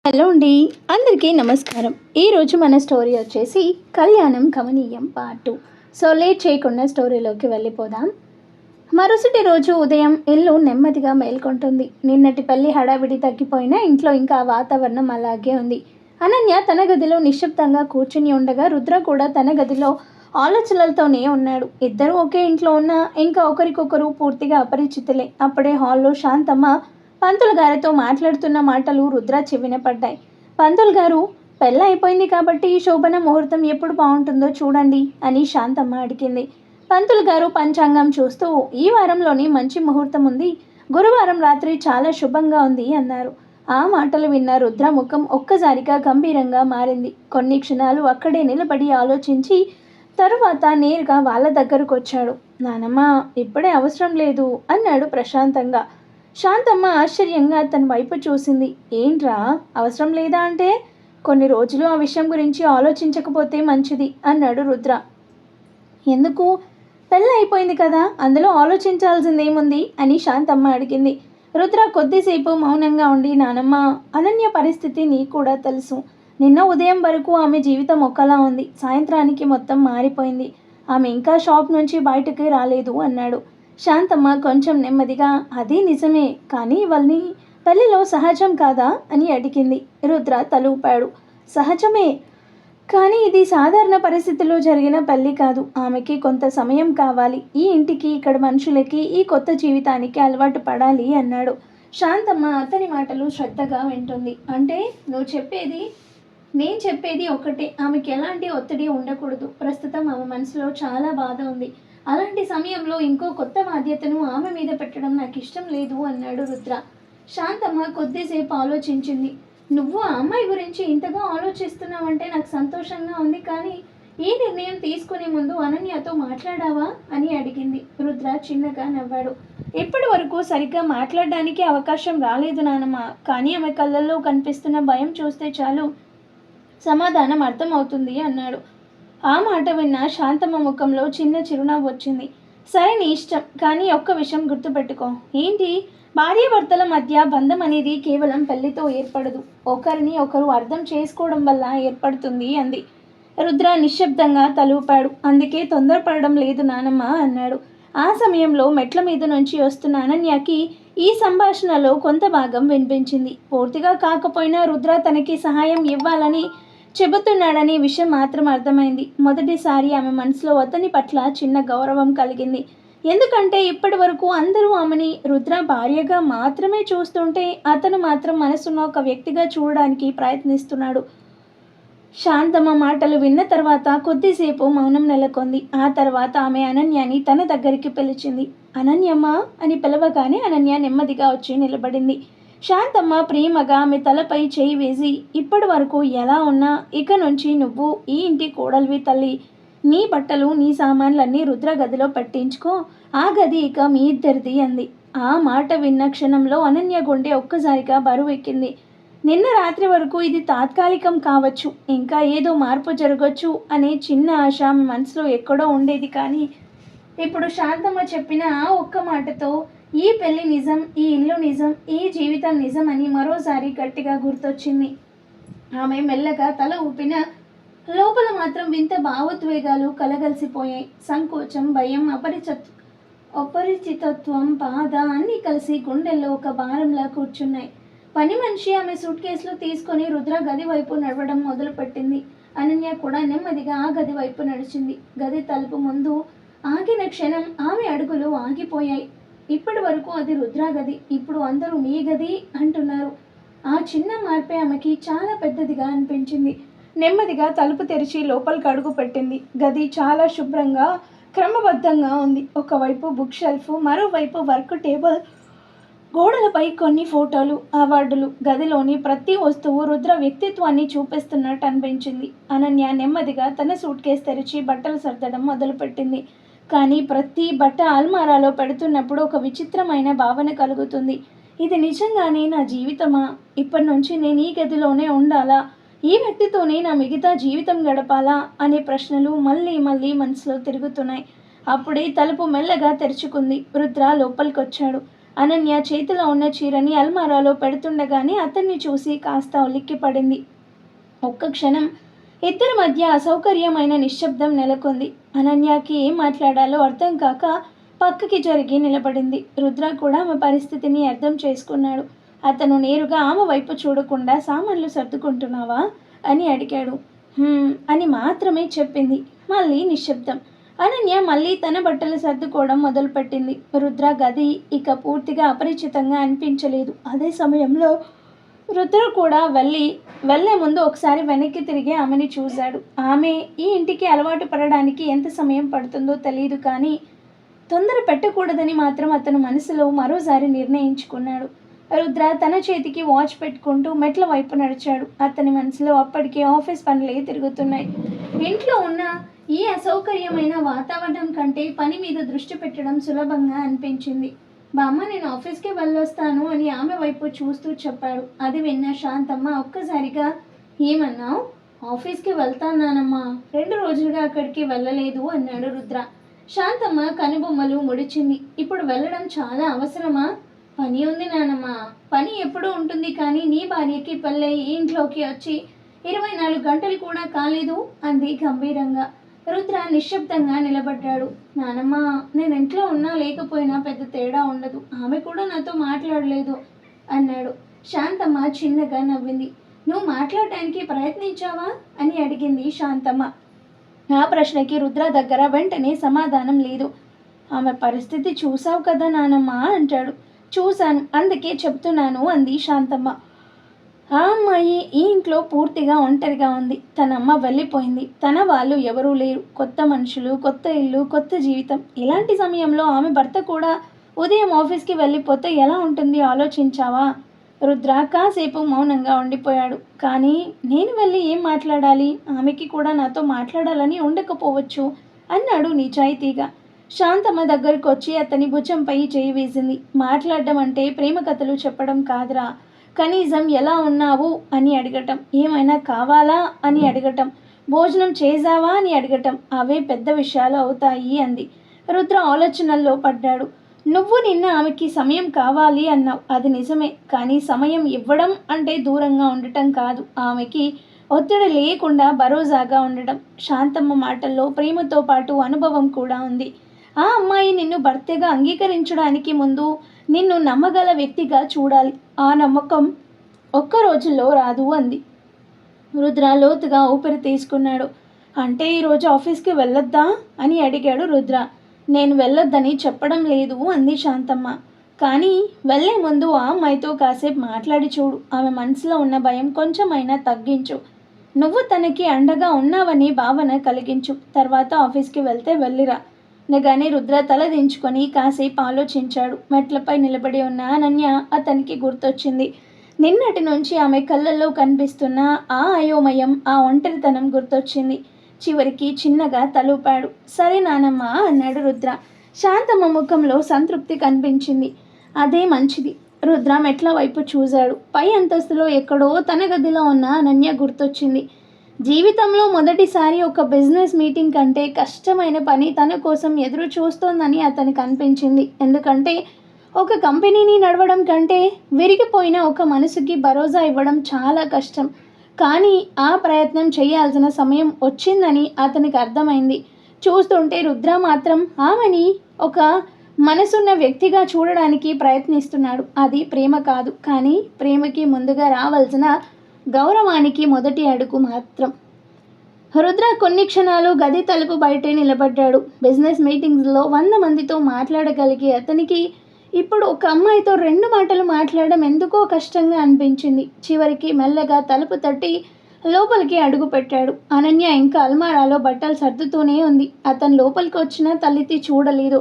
Hello అండి, అందరికీ నమస్కారం. ఈరోజు మన స్టోరీ వచ్చేసి కళ్యాణం కమనీయం పార్ట్ 2. సో లేట్ చేయకుండా స్టోరీలోకి వెళ్ళిపోదాం. మరుసటి రోజు ఉదయం ఇల్లు నెమ్మదిగా మేల్కొంటుంది. నిన్నటి పెళ్లి హడావిడి తగ్గిపోయినా ఇంట్లో ఇంకా వాతావరణం అలాగే ఉంది. అనన్య తన గదిలో నిశ్శబ్దంగా కూర్చుని ఉండగా రుద్ర కూడా తన గదిలో ఆలోచనలతోనే ఉన్నాడు. ఇద్దరూ ఒకే ఇంట్లో ఉన్నా ఇంకా ఒకరికొకరు పూర్తిగా అపరిచితులే. అప్పుడే హాల్లో శాంతమ్మ పంతులు గారితో మాట్లాడుతున్న మాటలు రుద్ర చెవిన పడ్డాయి. పంతులు గారు, పెళ్ళి అయిపోయింది కాబట్టి శోభన ముహూర్తం ఎప్పుడు బాగుంటుందో చూడండి అని శాంతమ్మ అడిగింది. పంతులు గారు పంచాంగం చూస్తూ ఈ వారంలోని మంచి ముహూర్తం ఉంది, గురువారం రాత్రి చాలా శుభంగా ఉంది అన్నారు. ఆ మాటలు విన్న రుద్ర ముఖం ఒక్కసారిగా గంభీరంగా మారింది. కొన్ని క్షణాలు అక్కడే నిలబడి ఆలోచించి తరువాత నేరుగా వాళ్ళ దగ్గరకు వచ్చాడు. నానమ్మ, ఇప్పుడే అవసరం లేదు అన్నాడు ప్రశాంతంగా. శాంతమ్మ ఆశ్చర్యంగా తన వైపు చూసింది. ఏంట్రా, అవసరం లేదా అంటే? కొన్ని రోజులు ఆ విషయం గురించి ఆలోచించకపోతే మంచిది అన్నాడు రుద్ర. ఎందుకు? పెళ్ళి అయిపోయింది కదా, అందులో ఆలోచించాల్సిందేముంది అని శాంతమ్మ అడిగింది. రుద్ర కొద్దిసేపు మౌనంగా ఉండి, నానమ్మ, అనన్య పరిస్థితి నీకు కూడా తెలుసు. నిన్న ఉదయం వరకు ఆమె జీవితం ఒకలా ఉంది, సాయంత్రానికి మొత్తం మారిపోయింది. ఆమె ఇంకా షాప్ నుంచి బయటకు రాలేదు అన్నాడు. శాంతమ్మ కొంచెం నెమ్మదిగా, అది నిజమే, కానీ ఇవన్నీ పెళ్లిలో సహజం కాదా అని అడిగింది. రుద్ర తలూపాడు. సహజమే, కానీ ఇది సాధారణ పరిస్థితుల్లో జరిగిన పెళ్లి కాదు. ఆమెకి కొంత సమయం కావాలి. ఈ ఇంటికి, ఇక్కడ మనుషులకి, ఈ కొత్త జీవితానికి అలవాటు పడాలి అన్నాడు. శాంతమ్మ అతని మాటలు శ్రద్ధగా వింటుంది. అంటే నేను చెప్పేది ఒకటే, ఆమెకి ఎలాంటి ఒత్తిడి ఉండకూడదు. ప్రస్తుతం ఆమె మనసులో చాలా బాధ ఉంది. అలాంటి సమయంలో ఇంకో కొత్త బాధ్యతను ఆమె మీద పెట్టడం నాకు ఇష్టం లేదు అన్నాడు రుద్ర. శాంతమ్మ కొద్దిసేపు ఆలోచించింది. నువ్వు ఆ అమ్మాయి గురించి ఇంతగా ఆలోచిస్తున్నావంటే నాకు సంతోషంగా ఉంది, కానీ ఈ నిర్ణయం తీసుకునే ముందు అనన్యతో మాట్లాడావా అని అడిగింది. రుద్ర చిన్నగా నవ్వాడు. ఇప్పటి వరకు సరిగ్గా మాట్లాడడానికి అవకాశం రాలేదు నానమ్మ, కానీ ఆమె కళ్ళల్లో కనిపిస్తున్న భయం చూస్తే చాలు సమాధానం అర్థమవుతుంది అన్నాడు. ఆ మాట విన్న శాంతమ్మ ముఖంలో చిన్న చిరునవ్వు వచ్చింది. సరే, నీ ఇష్టం, కానీ ఒక్క విషయం గుర్తుపెట్టుకో. ఏంటి? భార్యాభర్తల మధ్య బంధం అనేది కేవలం పెళ్లితో ఏర్పడదు, ఒకరిని ఒకరు అర్థం చేసుకోవడం వల్ల ఏర్పడుతుంది అంది. రుద్ర నిశ్శబ్దంగా తలూపాడు. అందుకే తొందరపడడం లేదు నానమ్మ అన్నాడు. ఆ సమయంలో మెట్ల మీద నుంచి వస్తున్న అనన్యకి ఈ సంభాషణలో కొంత భాగం వినిపించింది. పూర్తిగా కాకపోయినా రుద్ర తనకి సహాయం ఇవ్వాలని చెబుతున్నాడనే విషయం మాత్రం అర్థమైంది. మొదటిసారి ఆమె మనసులో అతని పట్ల చిన్న గౌరవం కలిగింది. ఎందుకంటే ఇప్పటి వరకు అందరూ ఆమెని రుద్ర భార్యగా మాత్రమే చూస్తుంటే అతను మాత్రం మనసున్న ఒక వ్యక్తిగా చూడడానికి ప్రయత్నిస్తున్నాడు. శాంతమ్మ మాటలు విన్న తర్వాత కొద్దిసేపు మౌనం నెలకొంది. ఆ తర్వాత ఆమె అనన్యని తన దగ్గరికి పిలిచింది. అనన్యమ్మ అని పిలవగానే అనన్య నెమ్మదిగా వచ్చి నిలబడింది. శాంతమ్మ ప్రేమగా ఆమె తలపై చేయి వేసి, ఇప్పటి వరకు ఎలా ఉన్నా ఇక నుంచి నువ్వు ఈ ఇంటి కోడలివి తల్లి. నీ బట్టలు, నీ సామాన్లన్నీ రుద్ర గదిలో పెట్టించుకో, ఆ గది ఇక మీ ఇద్దరిది అంది. ఆ మాట విన్న క్షణంలో అనన్య గుండె ఒక్కసారిగా బరువు ఎక్కింది. నిన్న రాత్రి వరకు ఇది తాత్కాలికం కావచ్చు, ఇంకా ఏదో మార్పు జరగచ్చు అనే చిన్న ఆశ ఆమె మనసులో ఎక్కడో ఉండేది. కానీ ఇప్పుడు శాంతమ్మ చెప్పిన ఆ ఒక్క మాటతో ఈ పెళ్లి నిజం, ఈ ఇల్లు నిజం, ఈ జీవితం నిజం అని మరోసారి గట్టిగా గుర్తొచ్చింది. ఆమె మెల్లగా తల ఊపిన లోపల మాత్రం వింత భావోద్వేగాలు కలగలిసిపోయాయి. సంకోచం, భయం, అపరిచితత్వం, బాధ అన్నీ కలిసి గుండెల్లో ఒక భారంలా కూర్చున్నాయి. పని మనిషి ఆమె సూట్ కేసులు తీసుకొని రుద్ర గది వైపు నడవడం మొదలుపెట్టింది. అనన్య కూడా నెమ్మదిగా ఆ గది వైపు నడిచింది. గది తలుపు ముందు ఆగిన క్షణం ఆమె అడుగులు ఆగిపోయాయి. ఇప్పటి వరకు అది రుద్ర గది, ఇప్పుడు అందరూ మీ గది అంటున్నారు. ఆ చిన్న మార్పే ఆమెకి చాలా పెద్దదిగా అనిపించింది. నెమ్మదిగా తలుపు తెరిచి లోపలికి అడుగు పెట్టింది. గది చాలా శుభ్రంగా, క్రమబద్ధంగా ఉంది. ఒకవైపు బుక్ షెల్ఫ్, మరోవైపు వర్క్ టేబుల్, గోడలపై కొన్ని ఫోటోలు, అవార్డులు. గదిలోని ప్రతి వస్తువు రుద్ర వ్యక్తిత్వాన్ని చూపిస్తున్నట్టు అనిపించింది. అనన్య నెమ్మదిగా తన సూట్ కేసు తెరిచి బట్టలు సర్దడం మొదలుపెట్టింది. కానీ ప్రతి బట్ట అల్మారాలో పెడుతున్నప్పుడు ఒక విచిత్రమైన భావన కలుగుతుంది. ఇది నిజంగానే నా జీవితమా? ఇప్పటి నుంచి నేను ఈ గదిలోనే ఉండాలా? ఈ వ్యక్తితోనే నా మిగతా జీవితం గడపాలా అనే ప్రశ్నలు మళ్ళీ మళ్ళీ మనసులో తిరుగుతున్నాయి. అప్పుడే తలుపు మెల్లగా తెరుచుకుంది. రుద్ర లోపలికొచ్చాడు. అనన్య చేతిలో ఉన్న చీరని అల్మారాలో పెడుతుండగానే అతన్ని చూసి కాస్త ఉలిక్కిపడింది. ఒక్క క్షణం ఇద్దరి మధ్య అసౌకర్యమైన నిశ్శబ్దం నెలకొంది. అనన్యకి ఏం మాట్లాడాలో అర్థం కాక పక్కకి జరిగి నిలబడింది. రుద్ర కూడా ఆమె పరిస్థితిని అర్థం చేసుకున్నాడు. అతను నేరుగా ఆమె వైపు చూడకుండా సామాన్లు సర్దుకుంటున్నావా అని అడిగాడు. అని మాత్రమే చెప్పింది. మళ్ళీ నిశ్శబ్దం. అనన్య మళ్ళీ తన బట్టలు సర్దుకోవడం మొదలుపెట్టింది. రుద్ర గది ఇక పూర్తిగా అపరిచితంగా అనిపించలేదు. అదే సమయంలో రుద్ర కూడా వెళ్ళే ముందు ఒకసారి వెనక్కి తిరిగి ఆమెని చూశాడు. ఆమె ఈ ఇంటికి అలవాటు పడడానికి ఎంత సమయం పడుతుందో తెలియదు, కానీ తొందర పెట్టకూడదని మాత్రం అతను మనసులో మరోసారి నిర్ణయించుకున్నాడు. రుద్ర తన చేతికి వాచ్ పెట్టుకుంటూ మెట్ల వైపు నడిచాడు. అతని మనసులో అప్పటికే ఆఫీస్ పనులే తిరుగుతున్నాయి. ఇంట్లో ఉన్న ఈ అసౌకర్యమైన వాతావరణం కంటే పని మీద దృష్టి పెట్టడం సులభంగా అనిపించింది. బామ్మ, నేను ఆఫీస్కి వెళ్ళొస్తాను అని ఆమె వైపు చూస్తూ చెప్పాడు. అది విన్న శాంతమ్మ ఒక్కసారిగా, ఏమన్నావు? ఆఫీస్కి వెళ్తానానమ్మా, 2 రోజులుగా అక్కడికి వెళ్ళలేదు అన్నాడు రుద్ర. శాంతమ్మ కనుబొమ్మలు ముడిచింది. ఇప్పుడు వెళ్ళడం చాలా అవసరమా? పని ఉంది నానమ్మ. పని ఎప్పుడూ ఉంటుంది, కానీ నీ భార్యకి పెళ్ళై ఈ ఇంట్లోకి వచ్చి 24 గంటలు కూడా కాలేదు అంది గంభీరంగా. రుద్ర నిశ్శబ్దంగా నిలబడ్డాడు. నానమ్మ, నేను ఇంట్లో ఉన్నా లేకపోయినా పెద్ద తేడా ఉండదు. ఆమె కూడా నాతో మాట్లాడలేదు అన్నాడు. శాంతమ్మ చిన్నగా నవ్వింది. నువ్వు మాట్లాడటానికి ప్రయత్నించావా అని అడిగింది శాంతమ్మ. ఆ ప్రశ్నకి రుద్ర దగ్గర వెంటనే సమాధానం లేదు. ఆమె పరిస్థితి చూసావు కదా నానమ్మ అంటాడు. చూశాను, అందుకే చెప్తున్నాను అంది శాంతమ్మ. ఆ అమ్మాయి ఈ ఇంట్లో పూర్తిగా ఒంటరిగా ఉంది. తన అమ్మ వెళ్ళిపోయింది. తన వాళ్ళు ఎవరూ లేరు. కొత్త మనుషులు, కొత్త ఇల్లు, కొత్త జీవితం. ఇలాంటి సమయంలో ఆమె భర్త కూడా ఉదయం ఆఫీస్కి వెళ్ళిపోతే ఎలా ఉంటుంది ఆలోచించావా? రుద్ర కాసేపు మౌనంగా ఉండిపోయాడు. కానీ నేను వెళ్ళి ఏం మాట్లాడాలి? ఆమెకి కూడా నాతో మాట్లాడాలని ఉండకపోవచ్చు అన్నాడు నిజాయితీగా. శాంతమ్మ దగ్గరకు వచ్చి అతని భుజంపై చేయి వేసింది. మాట్లాడడం అంటే ప్రేమ కథలు చెప్పడం కాదురా, కనీసం ఎలా ఉన్నావు అని అడగటం, ఏమైనా కావాలా అని అడగటం, భోజనం చేసావా అని అడగటం, అవే పెద్ద విషయాలు అవుతాయి అంది. రుద్ర ఆలోచనల్లో పడ్డాడు. నువ్వు నిన్న ఆమెకి సమయం కావాలి అన్నావు, అది నిజమే. కానీ సమయం ఇవ్వడం అంటే దూరంగా ఉండటం కాదు, ఆమెకి ఒత్తిడి లేకుండా భరోసాగా ఉండడం. శాంతమ్మ మాటల్లో ప్రేమతో పాటు అనుభవం కూడా ఉంది. ఆ అమ్మాయి నిన్ను భర్తగా అంగీకరించడానికి ముందు నిన్ను నమ్మగల వ్యక్తిగా చూడాలి. ఆ నమ్మకం ఒక్క రోజుల్లో రాదు అంది. రుద్ర లోతుగా ఊపిరి తీసుకున్నాడు. అంటే ఈరోజు ఆఫీస్కి వెళ్ళొద్దా అని అడిగాడు రుద్ర. నేను వెళ్ళొద్దని చెప్పడం లేదు అంది శాంతమ్మ. కానీ వెళ్ళే ముందు ఆ అమ్మాయితో కాసేపు మాట్లాడి చూడు. ఆమె మనసులో ఉన్న భయం కొంచెమైనా తగ్గించు. నువ్వు తనకి అండగా ఉన్నావని భావన కలిగించు. తర్వాత ఆఫీస్కి వెళ్తే వెళ్ళిరా అనగానే రుద్ర తల దించుకొని కాసేపు ఆలోచించాడు. మెట్లపై నిలబడి ఉన్న అనన్య అతనికి గుర్తొచ్చింది. నిన్నటి నుంచి ఆమె కళ్ళల్లో కనిపిస్తున్న ఆ అయోమయం, ఆ ఒంటరితనం గుర్తొచ్చింది. చివరికి చిన్నగా తలూపాడు. సరే నానమ్మ అన్నాడు రుద్ర. శాంతమ్మ ముఖంలో సంతృప్తి కనిపించింది. అదే మంచిది. రుద్ర మెట్ల వైపు చూశాడు. పై అంతస్తులో ఎక్కడో తన గదిలో ఉన్న అనన్య గుర్తొచ్చింది. జీవితంలో మొదటిసారి ఒక బిజినెస్ మీటింగ్ కంటే కష్టమైన పని తన కోసం ఎదురు చూస్తోందని అతనికి అనిపించింది. ఎందుకంటే ఒక కంపెనీని నడవడం కంటే విరిగిపోయిన ఒక మనసుకి భరోసా ఇవ్వడం చాలా కష్టం. కానీ ఆ ప్రయత్నం చేయాల్సిన సమయం వచ్చిందని అతనికి అర్థమైంది. చూస్తుంటే రుద్ర మాత్రం ఆమెని ఒక మనసున్న వ్యక్తిగా చూడడానికి ప్రయత్నిస్తున్నాడు. అది ప్రేమ కాదు, కానీ ప్రేమకి ముందుగా రావాల్సిన గౌరవానికి మొదటి అడుగు మాత్రం. రుద్ర కొన్ని క్షణాలు గది తలుపు బయటే నిలబడ్డాడు. బిజినెస్ మీటింగ్స్లో 100 మందితో మాట్లాడగలిగే అతనికి ఇప్పుడు ఒక అమ్మాయితో 2 మాటలు మాట్లాడడం ఎందుకో కష్టంగా అనిపించింది. చివరికి మెల్లగా తలుపు తట్టి లోపలికి అడుగు పెట్టాడు. అనన్య ఇంకా అల్మారాలో బట్టలు సర్దుతూనే ఉంది. అతను లోపలికి వచ్చినా తలెత్తి చూడలేదు.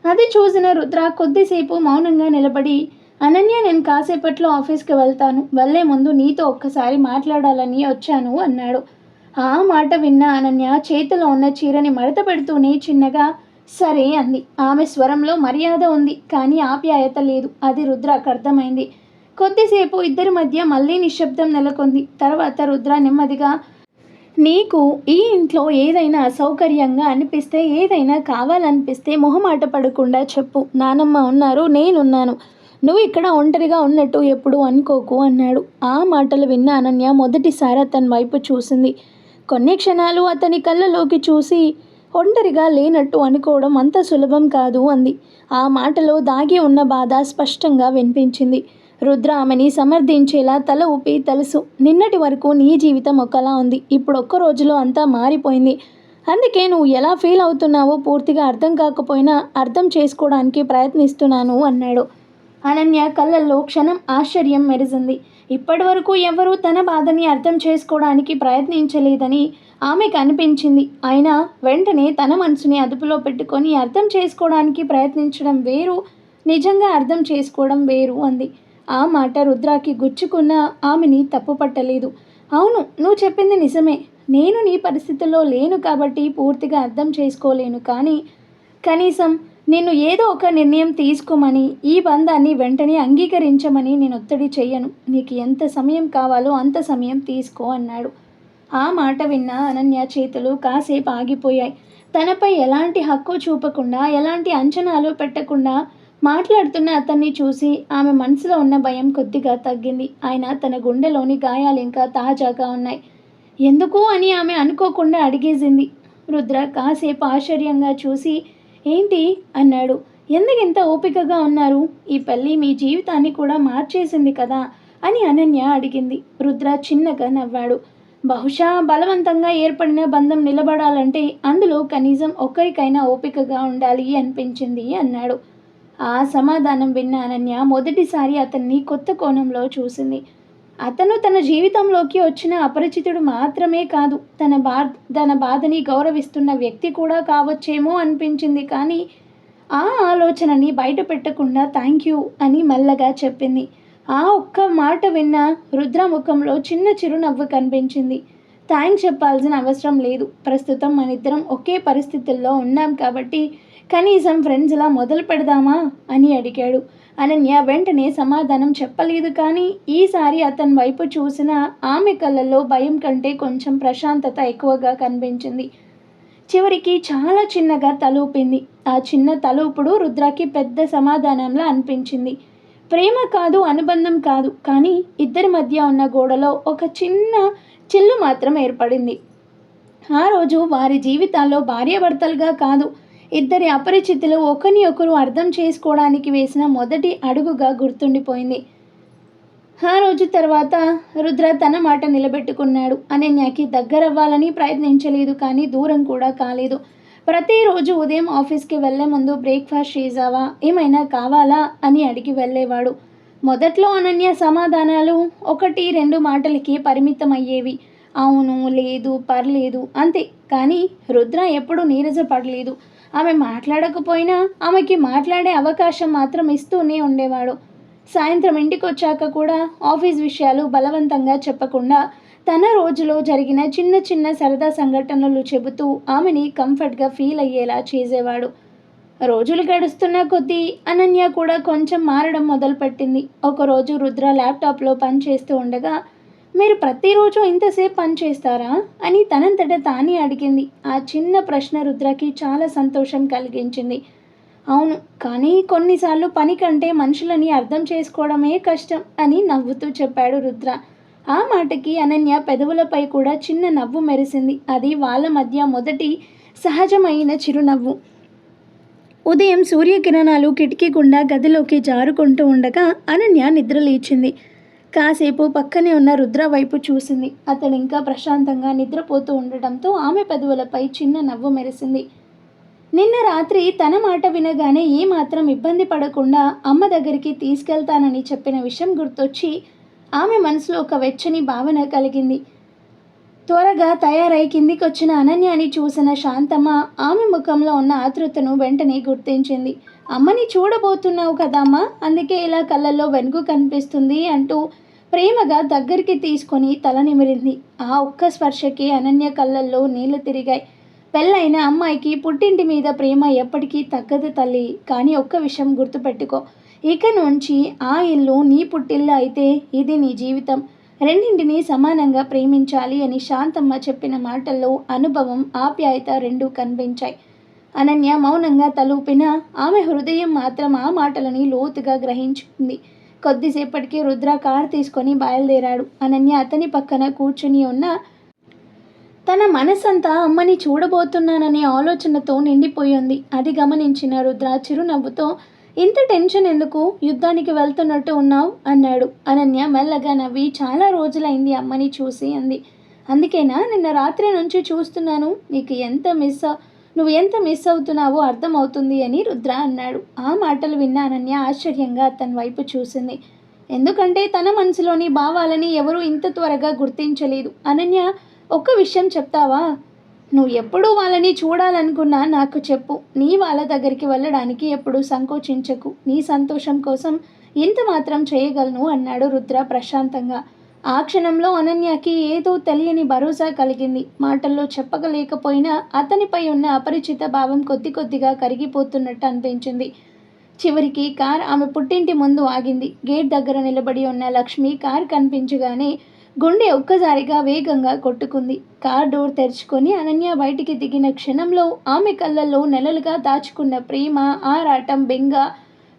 అది చూసిన రుద్ర కొద్దిసేపు మౌనంగా నిలబడి, అనన్య, నేను కాసేపట్లో ఆఫీస్కి వెళ్తాను. వెళ్ళే ముందు నీతో ఒక్కసారి మాట్లాడాలని వచ్చాను అన్నాడు. ఆ మాట విన్న అనన్య చేతిలో ఉన్న చీరని మడత పెడుతూనే చిన్నగా సరే అంది. ఆమె స్వరంలో మర్యాద ఉంది, కానీ ఆప్యాయత లేదు. అది రుద్రకు అర్థమైంది. కొద్దిసేపు ఇద్దరి మధ్య మళ్ళీ నిశ్శబ్దం నెలకొంది. తర్వాత రుద్ర నెమ్మదిగా, నీకు ఈ ఇంట్లో ఏదైనా అసౌకర్యంగా అనిపిస్తే, ఏదైనా కావాలనిపిస్తే మొహమాట పడకుండా చెప్పు. నానమ్మ ఉన్నారు, నేనున్నాను. నువ్వు ఇక్కడ ఒంటరిగా ఉన్నట్టు ఎప్పుడు అనుకోకు అన్నాడు. ఆ మాటలు విన్న అనన్య మొదటిసారి అతని వైపు చూసింది. కొన్ని క్షణాలు అతని కళ్ళలోకి చూసి ఒంటరిగా లేనట్టు అనుకోవడం అంత సులభం కాదు అంది. ఆ మాటలో దాగి ఉన్న బాధ స్పష్టంగా వినిపించింది. రుద్ర ఆమెని సమర్థించేలా తల ఊపి, తెలుసు, నిన్నటి వరకు నీ జీవితం ఒకలా ఉంది, ఇప్పుడు ఒక్క రోజులో అంతా మారిపోయింది. అందుకే నువ్వు ఎలా ఫీల్ అవుతున్నావో పూర్తిగా అర్థం కాకపోయినా అర్థం చేసుకోవడానికి ప్రయత్నిస్తున్నాను అన్నాడు. అనన్య కళ్ళల్లో క్షణం ఆశ్చర్యం మెరిసింది. ఇప్పటి వరకు ఎవరూ తన బాధని అర్థం చేసుకోవడానికి ప్రయత్నించలేదని ఆమెకు అనిపించింది. అయినా వెంటనే తన మనసుని అదుపులో పెట్టుకొని అర్థం చేసుకోవడానికి ప్రయత్నించడం వేరు, నిజంగా అర్థం చేసుకోవడం వేరు అంది. ఆ మాట రుద్రాకి గుచ్చుకున్న ఆమెని తప్పుపట్టలేదు. అవును, నువ్వు చెప్పింది నిజమే. నేను నీ పరిస్థితుల్లో లేను కాబట్టి పూర్తిగా అర్థం చేసుకోలేను. కానీ కనీసం నిన్ను ఏదో ఒక నిర్ణయం తీసుకోమని, ఈ బంధాన్ని వెంటనే అంగీకరించమని నేను ఒత్తిడి చెయ్యను. నీకు ఎంత సమయం కావాలో అంత సమయం తీసుకో అన్నాడు. ఆ మాట విన్న అనన్య చేతులు కాసేపు ఆగిపోయాయి. తనపై ఎలాంటి హక్కు చూపకుండా, ఎలాంటి అంచనాలు పెట్టకుండా మాట్లాడుతున్న అతన్ని చూసి ఆమె మనసులో ఉన్న భయం కొద్దిగా తగ్గింది. ఆయన తన గుండెలోని గాయాలు ఇంకా తాజాగా ఉన్నాయి. ఎందుకు అని ఆమె అనుకోకుండా అడిగేసింది. రుద్ర కాసేపు ఆశ్చర్యంగా చూసి, ఏంటి అన్నాడు. ఎందుకింత ఓపికగా ఉన్నారు? ఈ పెళ్ళి మీ జీవితాన్ని కూడా మార్చేసింది కదా అని అనన్య అడిగింది. రుద్ర చిన్నగా నవ్వాడు. బహుశా బలవంతంగా ఏర్పడిన బంధం నిలబడాలంటే అందులో కనీసం ఒక్కరికైనా ఓపికగా ఉండాలి అనిపించింది అన్నాడు. ఆ సమాధానం విన్న అనన్య మొదటిసారి అతన్ని కొత్త కోణంలో చూసింది. అతను తన జీవితంలోకి వచ్చిన అపరిచితుడు మాత్రమే కాదు, తన బాధని గౌరవిస్తున్న వ్యక్తి కూడా కావచ్చేమో అనిపించింది. కానీ ఆ ఆలోచనని బయట పెట్టకుండా థ్యాంక్ యూ అని మెల్లగా చెప్పింది. ఆ ఒక్క మాట విన్న రుద్ర ముఖంలో చిన్న చిరునవ్వు కనిపించింది. థ్యాంక్స్ చెప్పాల్సిన అవసరం లేదు. ప్రస్తుతం మనిద్దరం ఒకే పరిస్థితుల్లో ఉన్నాం కాబట్టి కనీసం ఫ్రెండ్స్లా మొదలు పెడదామా అని అడిగాడు. అనన్య వెంటనే సమాధానం చెప్పలేదు. కానీ ఈసారి అతని వైపు చూసిన ఆమె కళ్ళల్లో భయం కంటే కొంచెం ప్రశాంతత ఎక్కువగా కనిపించింది. చివరికి చాలా చిన్నగా తలూపింది. ఆ చిన్న తలూపుడు రుద్రకి పెద్ద సమాధానంలా అనిపించింది. ప్రేమ కాదు, అనుబంధం కాదు, కానీ ఇద్దరి మధ్య ఉన్న గోడలో ఒక చిన్న చిల్లు మాత్రం ఏర్పడింది. ఆ రోజు వారి జీవితాల్లో భార్యాభర్తలుగా కాదు, ఇద్దరి అపరిచితులు ఒకరిని ఒకరు అర్థం చేసుకోవడానికి వేసిన మొదటి అడుగుగా గుర్తుండిపోయింది. ఆ రోజు తర్వాత రుద్ర తన మాట నిలబెట్టుకున్నాడు. అనన్యకి దగ్గరవ్వాలని ప్రయత్నించలేదు, కానీ దూరం కూడా కాలేదు. ప్రతిరోజు ఉదయం ఆఫీస్కి వెళ్లే ముందు బ్రేక్ఫాస్ట్ చేసావా, ఏమైనా కావాలా అని అడిగి వెళ్ళేవాడు. మొదట్లో అనన్య సమాధానాలు 1-2 మాటలకి పరిమితం అయ్యేవి. అవును, లేదు, పర్లేదు అంతే. కానీ రుద్ర ఎప్పుడూ నీరసపడలేదు. ఆమె మాట్లాడకపోయినా ఆమెకి మాట్లాడే అవకాశం మాత్రం ఇస్తూనే ఉండేవాడు. సాయంత్రం ఇంటికి వచ్చాక కూడా ఆఫీస్ విషయాలు బలవంతంగా చెప్పకుండా తన రోజులో జరిగిన చిన్న చిన్న సరదా సంఘటనలు చెబుతూ ఆమెని కంఫర్ట్గా ఫీల్ అయ్యేలా చేసేవాడు. రోజులు గడుస్తున్న కొద్దీ అనన్య కూడా కొంచెం మారడం మొదలుపెట్టింది. ఒకరోజు రుద్ర ల్యాప్టాప్లో పని చేస్తూ ఉండగా, మీరు ప్రతిరోజు ఇంతసేపు పని చేస్తారా అని తనంతట తానే అడిగింది. ఆ చిన్న ప్రశ్న రుద్రకి చాలా సంతోషం కలిగించింది. అవును, కానీ కొన్నిసార్లు పని కంటే మనుషులని అర్థం చేసుకోవడమే కష్టం అని నవ్వుతూ చెప్పాడు రుద్ర. ఆ మాటకి అనన్య పెదవులపై కూడా చిన్న నవ్వు మెరిసింది. అది వాళ్ళ మధ్య మొదటి సహజమైన చిరునవ్వు. ఉదయం సూర్యకిరణాలు కిటికీ గుండా గదిలోకి జారుకుంటూ ఉండగా అనన్య నిద్రలేచింది. కాసేపు పక్కనే ఉన్న రుద్ర వైపు చూసింది. అతడు ఇంకా ప్రశాంతంగా నిద్రపోతూ ఉండటంతో ఆమె పెదవులపై చిన్న నవ్వు మెరిసింది. నిన్న రాత్రి తన మాట వినగానే ఏమాత్రం ఇబ్బంది పడకుండా అమ్మ దగ్గరికి తీసుకెళ్తానని చెప్పిన విషయం గుర్తొచ్చి ఆమె మనసులో ఒక వెచ్చని భావన కలిగింది. త్వరగా తయారై కిందికొచ్చిన అనన్యని చూసిన శాంతమ్మ ఆమె ముఖంలో ఉన్న ఆతృతను వెంటనే గుర్తించింది. అమ్మని చూడబోతున్నావు కదమ్మా, అందుకే ఇలా కళ్ళల్లో వెనుగు కనిపిస్తుంది అంటూ ప్రేమగా దగ్గరికి తీసుకొని తల నిమిరింది. ఆ ఒక్క స్పర్శకి అనన్య కళ్ళల్లో నీళ్లు తిరిగాయి. పెళ్ళైన అమ్మాయికి పుట్టింటి మీద ప్రేమ ఎప్పటికీ తగ్గదు తల్లి. కానీ ఒక్క విషయం గుర్తుపెట్టుకో, ఇక నుంచి ఆ ఇల్లు నీ పుట్టిల్లు అయితే ఇది నీ జీవితం. రెండింటినీ సమానంగా ప్రేమించాలి అని శాంతమ్మ చెప్పిన మాటల్లో అనుభవం, ఆప్యాయత రెండూ కనిపించాయి. అనన్య మౌనంగా తలూపినా ఆమె హృదయం మాత్రం ఆ మాటలని లోతుగా గ్రహించుకుంది. కొద్దిసేపటికి రుద్ర కారు తీసుకొని బయలుదేరాడు. అనన్య అతని పక్కన కూర్చుని ఉన్న తన మనసంతా అమ్మని చూడబోతున్నాననే ఆలోచనతో నిండిపోయింది. అది గమనించిన రుద్ర చిరునవ్వుతో, ఇంత టెన్షన్ ఎందుకు? యుద్ధానికి వెళ్తున్నట్టు ఉన్నావు అన్నాడు. అనన్య మెల్లగా నవ్వి, చాలా రోజులైంది అమ్మని చూసి అంది. అందుకేనా నిన్న రాత్రి నుంచి చూస్తున్నాను. నువ్వు ఎంత మిస్ అవుతున్నావో అర్థమవుతుంది అని రుద్ర అన్నాడు. ఆ మాటలు విన్న అనన్య ఆశ్చర్యంగా అతని వైపు చూసింది. ఎందుకంటే తన మనసులోని భావాలని ఎవరూ ఇంత త్వరగా గుర్తించలేదు. అనన్య, ఒక్క విషయం చెప్తావా? నువ్వు ఎప్పుడూ వాళ్ళని చూడాలనుకున్నా నాకు చెప్పు. నీ వాళ్ళ దగ్గరికి వెళ్ళడానికి ఎప్పుడూ సంకోచించకు. నీ సంతోషం కోసం ఇంత మాత్రం చేయగలను అన్నాడు రుద్ర ప్రశాంతంగా. ఆ క్షణంలో అనన్యకి ఏదో తెలియని భరోసా కలిగింది. మాటల్లో చెప్పగలేకపోయినా అతనిపై ఉన్న అపరిచిత భావం కొద్ది కొద్దిగా కరిగిపోతున్నట్టు అనిపించింది. చివరికి కార్ ఆమె పుట్టింటి ముందు ఆగింది. గేట్ దగ్గర నిలబడి ఉన్న లక్ష్మి కార్ కనిపించగానే గుండె ఒక్కసారిగా వేగంగా కొట్టుకుంది. కార్ డోర్ తెరుచుకొని అనన్య బయటికి దిగిన క్షణంలో ఆమె కళ్ళల్లో నెలలుగా దాచుకున్న ప్రేమ, ఆరాటం, బెంగ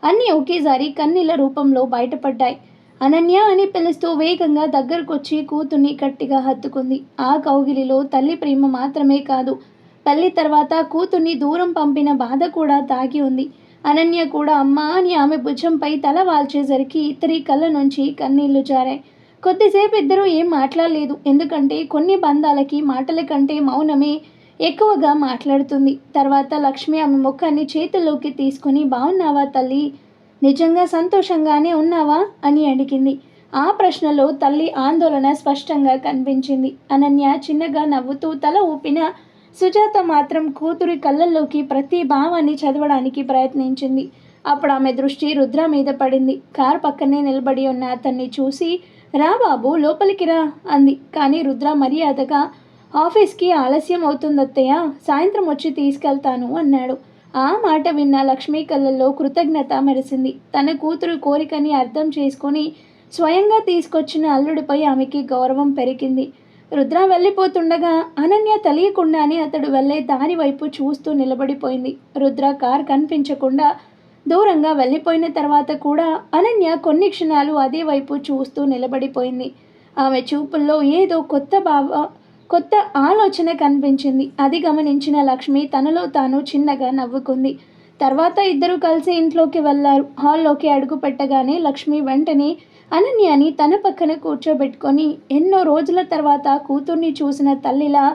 అన్నీ ఒకేసారి కన్నీళ్ల రూపంలో బయటపడ్డాయి. అనన్య అని పిలుస్తూ వేగంగా దగ్గరకొచ్చి కూతుర్ని గట్టిగా హత్తుకుంది. ఆ కౌగిలిలో తల్లి ప్రేమ మాత్రమే కాదు, పెళ్లి తర్వాత కూతుర్ని దూరం పంపిన బాధ కూడా దాగి ఉంది. అనన్య కూడా అమ్మా అని ఆమె భుజంపై తల వాల్చేసరికి ఇద్దరి కళ్ళ నుంచి కన్నీళ్లు జారాయి. కొద్దిసేపు ఇద్దరూ ఏం మాట్లాడలేదు. ఎందుకంటే కొన్ని బంధాలకి మాటల కంటే మౌనమే ఎక్కువగా మాట్లాడుతుంది. తర్వాత లక్ష్మి ఆమె ముఖాన్ని చేతుల్లోకి తీసుకుని, బాగున్నావా తల్లి? నిజంగా సంతోషంగానే ఉన్నావా అని అడిగింది. ఆ ప్రశ్నలో తల్లి ఆందోళన స్పష్టంగా కనిపించింది. అనన్య చిన్నగా నవ్వుతూ తల ఊపిన సుజాత మాత్రం కూతురి కళ్ళల్లోకి ప్రతి భావాన్ని చదవడానికి ప్రయత్నించింది. అప్పుడు ఆమె దృష్టి రుద్ర మీద పడింది. కార్ పక్కనే నిలబడి ఉన్న అతన్ని చూసి, రా బాబు లోపలికి రా అంది. కానీ రుద్ర మర్యాదగా, ఆఫీస్కి ఆలస్యం అవుతుందత్తయ్య, సాయంత్రం వచ్చి తీసుకెళ్తాను అన్నాడు. ఆ మాట విన్న లక్ష్మీ కళ్ళల్లో కృతజ్ఞత మెరిసింది. తన కూతురు కోరికని అర్థం చేసుకొని స్వయంగా తీసుకొచ్చిన అల్లుడిపై ఆమెకి గౌరవం పెరిగింది. రుద్ర వెళ్ళిపోతుండగా అనన్య తెలియకుండానే అతడు వెళ్ళే దారి వైపు చూస్తూ నిలబడిపోయింది. రుద్ర కార్ కనిపించకుండా దూరంగా వెళ్ళిపోయిన తర్వాత కూడా అనన్య కొన్ని క్షణాలు అదే వైపు చూస్తూ నిలబడిపోయింది. ఆమె చూపుల్లో ఏదో కొత్త ఆలోచన కనిపించింది. అది గమనించిన లక్ష్మి తనలో తాను చిన్నగా నవ్వుకుంది. తర్వాత ఇద్దరు కలిసి ఇంట్లోకి వెళ్ళారు. హాల్లోకి అడుగు పెట్టగానే లక్ష్మి వెంటనే అనన్యని తన పక్కన కూర్చోబెట్టుకొని ఎన్నో రోజుల తర్వాత కూతుర్ని చూసిన తల్లిలా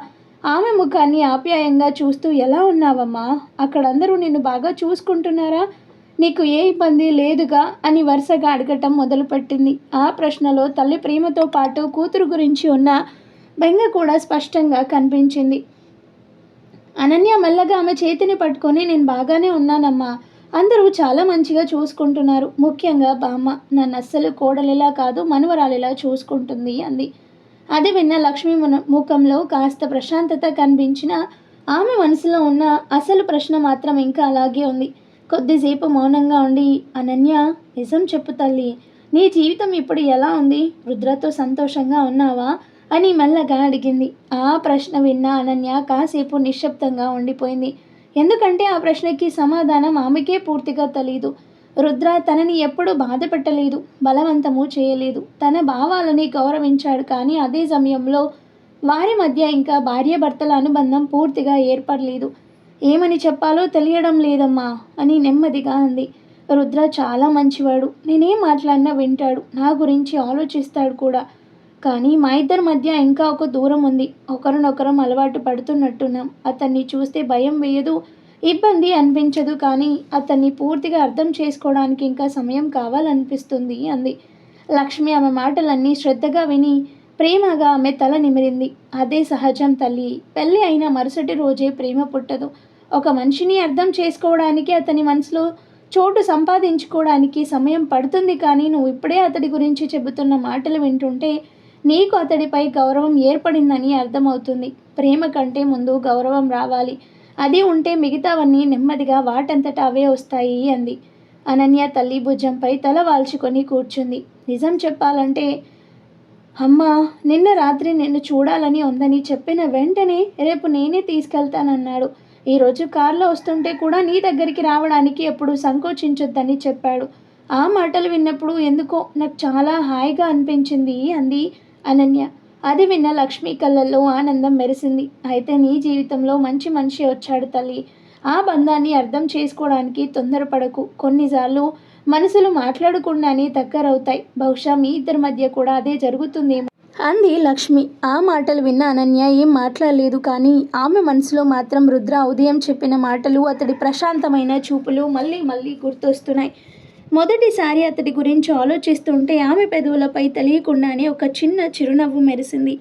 ఆమె ముఖాన్ని ఆప్యాయంగా చూస్తూ, ఎలా ఉన్నావమ్మా? అక్కడందరూ నిన్ను బాగా చూసుకుంటున్నారా? నీకు ఏ ఇబ్బంది లేదుగా అని వరుసగా అడగటం మొదలుపెట్టింది. ఆ ప్రశ్నలో తల్లి ప్రేమతో పాటు కూతురు గురించి ఉన్న బెంగ కూడా స్పష్టంగా కనిపించింది. అనన్య మెల్లగా ఆమె చేతిని పట్టుకొని, నేను బాగానే ఉన్నానమ్మా, అందరూ చాలా మంచిగా చూసుకుంటున్నారు. ముఖ్యంగా బామ్మ నన్ను అస్సలు కోడలిలా కాదు, మనవరాలిలా చూసుకుంటుంది అంది. అది విన్న లక్ష్మి ముఖంలో కాస్త ప్రశాంతత కనిపించిన ఆమె మనసులో ఉన్న అసలు ప్రశ్న మాత్రం ఇంకా అలాగే ఉంది. కొద్దిసేపు మౌనంగా ఉండి, అనన్య, నిజం చెప్పు తల్లి, నీ జీవితం ఇప్పుడు ఎలా ఉంది? రుద్రతో సంతోషంగా ఉన్నావా అని మెల్లగా అడిగింది. ఆ ప్రశ్న విన్న అనన్య కాసేపు నిశ్శబ్దంగా ఉండిపోయింది. ఎందుకంటే ఆ ప్రశ్నకి సమాధానం ఆమెకే పూర్తిగా తెలీదు. రుద్ర తనని ఎప్పుడూ బాధ పెట్టలేదు, బలవంతము చేయలేదు. తన భావాలని గౌరవించాడు. కానీ అదే సమయంలో వారి మధ్య ఇంకా భార్యాభర్తల అనుబంధం పూర్తిగా ఏర్పడలేదు. ఏమని చెప్పాలో తెలియడం లేదమ్మా అని నెమ్మదిగా అంది. రుద్ర చాలా మంచివాడు. నేనేం మాట్లాడినా వింటాడు, నా గురించి ఆలోచిస్తాడు కూడా. కానీ మా ఇద్దరి మధ్య ఇంకా ఒక దూరం ఉంది. ఒకరినొకరం అలవాటు పడుతున్నట్టున్నాం. అతన్ని చూస్తే భయం వేయదు, ఇబ్బంది అనిపించదు. కానీ అతన్ని పూర్తిగా అర్థం చేసుకోవడానికి ఇంకా సమయం కావాలనిపిస్తుంది అంది. లక్ష్మి ఆమె మాటలన్నీ శ్రద్ధగా విని ప్రేమగా ఆమె తల నిమిరింది. అదే సహజం తల్లి. పెళ్ళి అయిన మరుసటి రోజే ప్రేమ పుట్టదు. ఒక మనిషిని అర్థం చేసుకోవడానికి, అతని మనసులో చోటు సంపాదించుకోవడానికి సమయం పడుతుంది. కానీ నువ్వు ఇప్పుడే అతడి గురించి చెబుతున్న మాటలు వింటుంటే నీకు అతడిపై గౌరవం ఏర్పడిందని అర్థమవుతుంది. ప్రేమ కంటే ముందు గౌరవం రావాలి. అది ఉంటే మిగతావన్నీ నెమ్మదిగా వాటంతట అవే వస్తాయి అంది. అనన్య తల్లి భుజంపై తల వాల్చుకొని కూర్చుంది. నిజం చెప్పాలంటే అమ్మా, నిన్న రాత్రి నిన్ను చూడాలని ఉందని చెప్పిన వెంటనే రేపు నేనే తీసుకెళ్తానన్నాడు. ఈరోజు కారులో వస్తుంటే కూడా నీ దగ్గరికి రావడానికి ఎప్పుడు సంకోచించొద్దని చెప్పాడు. ఆ మాటలు విన్నప్పుడు ఎందుకో నాకు చాలా హాయిగా అనిపించింది అంది అనన్య. అది విన్న లక్ష్మి కళ్ళల్లో ఆనందం మెరిసింది. అయితే నీ జీవితంలో మంచి మనిషి వచ్చాడు తల్లి. ఆ బంధాన్ని అర్థం చేసుకోవడానికి తొందరపడకు. కొన్నిసార్లు మనసులు మాట్లాడకుండానే దగ్గరవుతాయి. బహుశా మీ ఇద్దరి మధ్య కూడా అదే జరుగుతుందేమో అంది లక్ష్మి. ఆ మాటలు విన్న అనన్య ఏం మాట్లాడలేదు. కానీ ఆమె మనసులో మాత్రం రుద్ర ఉదయం చెప్పిన మాటలు, అతడి ప్రశాంతమైన చూపులు మళ్ళీ మళ్ళీ గుర్తొస్తున్నాయి. మొదటిసారి అతడి గురించి ఆలోచిస్తుంటే ఆమె పెదవులపై తెలియకుండానే ఒక చిన్న చిరునవ్వు మెరిసింది.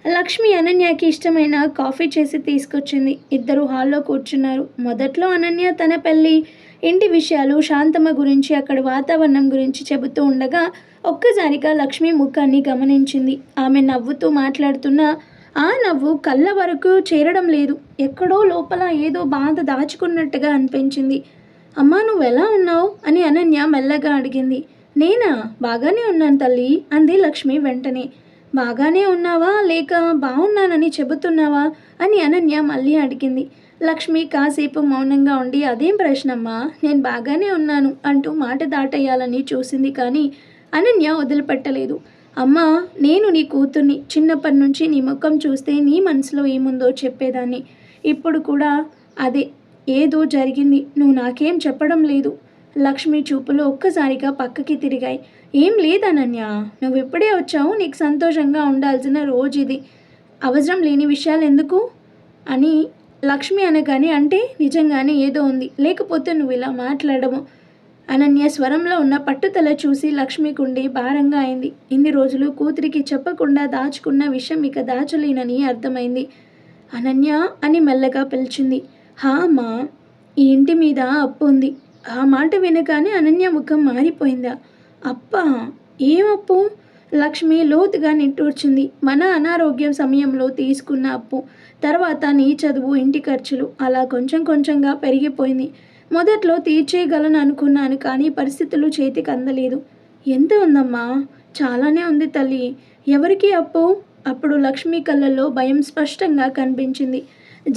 లక్ష్మి అనన్యకి ఇష్టమైన కాఫీ చేసి తీసుకొచ్చింది. ఇద్దరు హాల్లో కూర్చున్నారు. మొదట్లో అనన్య తన పెళ్ళి, ఇంటి విషయాలు, శాంతమ్మ గురించి, అక్కడి వాతావరణం గురించి చెబుతూ ఉండగా ఒక్కసారిగా లక్ష్మి ముఖాన్ని గమనించింది. ఆమె నవ్వుతూ మాట్లాడుతున్న ఆ నవ్వు కళ్ళ వరకు చేరడం లేదు. ఎక్కడో లోపల ఏదో బాధ దాచుకున్నట్టుగా అనిపించింది. అమ్మా, నువ్వెలా ఉన్నావు అని అనన్య మెల్లగా అడిగింది. నేనా? బాగానే ఉన్నాను తల్లి అంది లక్ష్మి వెంటనే. బాగానే ఉన్నావా లేక బాగున్నానని చెబుతున్నావా అని అనన్య మళ్ళీ అడిగింది. లక్ష్మి కాసేపు మౌనంగా ఉండి, అదేం ప్రశ్నమ్మా, నేను బాగానే ఉన్నాను అంటూ మాట దాటేయాలని చూసింది. కానీ అనన్య వదిలిపెట్టలేదు. అమ్మా, నేను నీ కూతుర్ని. చిన్నప్పటి నుంచి నీ ముఖం చూస్తే నీ మనసులో ఏముందో చెప్పేదాన్ని. ఇప్పుడు కూడా అదే. ఏదో జరిగింది, నువ్వు నాకేం చెప్పడం లేదు. లక్ష్మి చూపులు ఒక్కసారిగా పక్కకి తిరిగాయి. ఏం లేదనన్య, నువ్వు ఇప్పుడే వచ్చావు, నీకు సంతోషంగా ఉండాల్సిన రోజు ఇది. అవసరం లేని విషయాలు ఎందుకు అని లక్ష్మి అనగానే, అంటే నిజంగానే ఏదో ఉంది, లేకపోతే నువ్వు ఇలా మాట్లాడము. అనన్య స్వరంలో ఉన్న పట్టుదల చూసి లక్ష్మి గుండె భారంగా అయింది. ఇన్ని రోజులు కూతురికి చెప్పకుండా దాచుకున్న విషయం ఇక దాచలేనని అర్థమైంది. అనన్య అని మెల్లగా పిలిచింది. హా అమ్మా, ఈ ఇంటి మీద అప్పు ఉంది. ఆ మాట వినగానే అనన్య ముఖం మారిపోయిందా? అప్పా? ఏం అప్పు? లక్ష్మి లోతుగా నిట్టూర్చింది. మన అనారోగ్యం సమయంలో తీసుకున్న అప్పు, తర్వాత నీ చదువు, ఇంటి ఖర్చులు, అలా కొంచెం కొంచెంగా పెరిగిపోయింది. మొదట్లో తీర్చేయగలను అనుకున్నాను, కానీ పరిస్థితులు చేతికి అందలేదు. ఎంత ఉందమ్మా? చాలానే ఉంది తల్లి. ఎవరికి అప్పు? అప్పుడు లక్ష్మి కళ్ళల్లో భయం స్పష్టంగా కనిపించింది.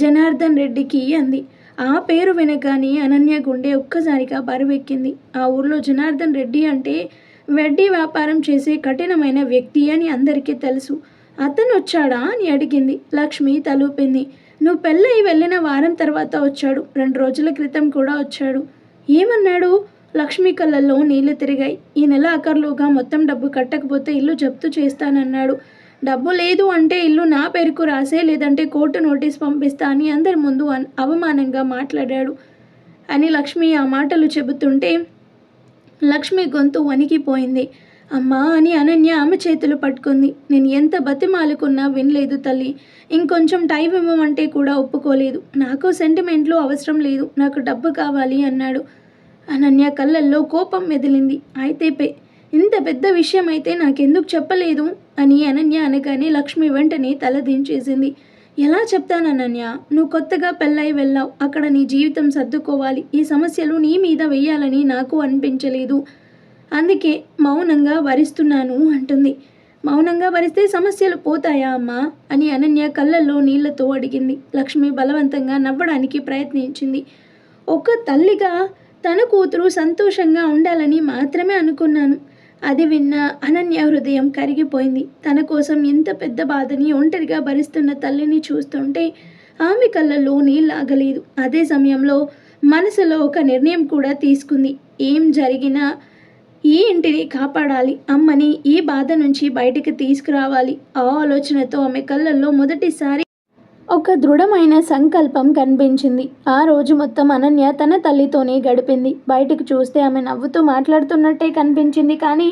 జనార్దన్ రెడ్డికి అంది. ఆ పేరు వినగానే అనన్య గుండె ఒక్కసారిగా బరువెక్కింది. ఆ ఊర్లో జనార్దన్ రెడ్డి అంటే వడ్డీ వ్యాపారం చేసే కఠినమైన వ్యక్తి అని అందరికీ తెలుసు. అతను వచ్చాడా అని అడిగింది. లక్ష్మి తలూపింది. నువ్వు పెళ్ళై వెళ్ళిన వారం తర్వాత వచ్చాడు. 2 రోజుల క్రితం కూడా వచ్చాడు. ఏమన్నాడు? లక్ష్మి కళ్ళల్లో నీళ్లు తిరిగాయి. ఈ నెల ఆఖరులోగా మొత్తం డబ్బు కట్టకపోతే ఇల్లు జప్తు చేస్తానన్నాడు. డబ్బు లేదు అంటే ఇల్లు నా పేరుకు రాసే, లేదంటే కోర్టు నోటీస్ పంపిస్తా అని అందరి ముందు అవమానంగా మాట్లాడాడు అని లక్ష్మి ఆ మాటలు చెబుతుంటే లక్ష్మి గొంతు వణికిపోయింది. అమ్మా అని అనన్య ఆమె చేతులు పట్టుకుంది. నేను ఎంత బతిమాలుకున్నా వినలేదు తల్లి. ఇంకొంచెం టైం ఇవ్వమంటే కూడా ఒప్పుకోలేదు. నాకు సెంటిమెంట్లు అవసరం లేదు, నాకు డబ్బు కావాలి అన్నాడు. అనన్య కళ్ళల్లో కోపం మెదిలింది. అయితే ఇంత పెద్ద విషయం అయితే నాకెందుకు చెప్పలేదు అని అనన్య అనగానే లక్ష్మి వెంటనే తల దించేసింది. ఎలా చెప్తాను అనన్య? నువ్వు కొత్తగా పెళ్ళై వెళ్ళావు. అక్కడ నీ జీవితం సర్దుకోవాలి. ఈ సమస్యలు నీ మీద వెయ్యాలని నాకు అనిపించలేదు. అందుకే మౌనంగా భరిస్తున్నాను అంటుంది. మౌనంగా భరిస్తే సమస్యలు పోతాయా అమ్మా అని అనన్య కళ్ళల్లో నీళ్లతో అడిగింది. లక్ష్మి బలవంతంగా నవ్వడానికి ప్రయత్నించింది. ఒక తల్లిగా తన కూతురు సంతోషంగా ఉండాలని మాత్రమే అనుకున్నాను. అది విన్న అనన్య హృదయం కరిగిపోయింది. తన కోసం ఎంత పెద్ద బాధని ఒంటరిగా భరిస్తున్న తల్లిని చూస్తుంటే ఆమె కళ్ళల్లో నీళ్ళాగలేదు. అదే సమయంలో మనసులో ఒక నిర్ణయం కూడా తీసుకుంది. ఏం జరిగినా ఈ ఇంటిని కాపాడాలి, అమ్మని ఈ బాధ నుంచి బయటికి తీసుకురావాలి. ఆ ఆలోచనతో ఆమె కళ్ళల్లో మొదటిసారి ఒక దృఢమైన సంకల్పం కనిపించింది. ఆ రోజు మొత్తం అనన్య తన తల్లితోనే గడిపింది. బయటకు చూస్తే ఆమె నవ్వుతూ మాట్లాడుతున్నట్టే కనిపించింది. కానీ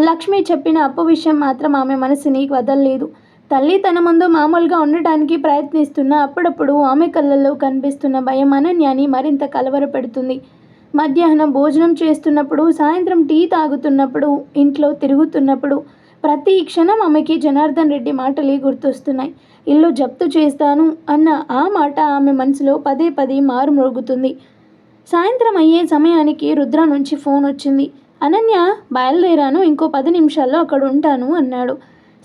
లక్ష్మి చెప్పిన అప్పు విషయం మాత్రం ఆమె మనసుని వదలలేదు. తల్లి తన ముందు మామూలుగా ఉండటానికి ప్రయత్నిస్తున్న అప్పుడప్పుడు ఆమె కళ్ళల్లో కనిపిస్తున్న భయం అనన్యని మరింత కలవరపెడుతుంది. మధ్యాహ్నం భోజనం చేస్తున్నప్పుడు, సాయంత్రం టీ తాగుతున్నప్పుడు, ఇంట్లో తిరుగుతున్నప్పుడు ప్రతి క్షణం ఆమెకి జనార్దన్ రెడ్డి మాటలే గుర్తొస్తున్నాయి. ఇల్లు జప్తు చేస్తాను అన్న ఆ మాట ఆమె మనసులో పదే పదే మారుమ్రోగుతుంది. సాయంత్రం అయ్యే సమయానికి రుద్ర నుంచి ఫోన్ వచ్చింది. అనన్య, బయలుదేరాను, ఇంకో 10 నిమిషాల్లో అక్కడ ఉంటాను అన్నాడు.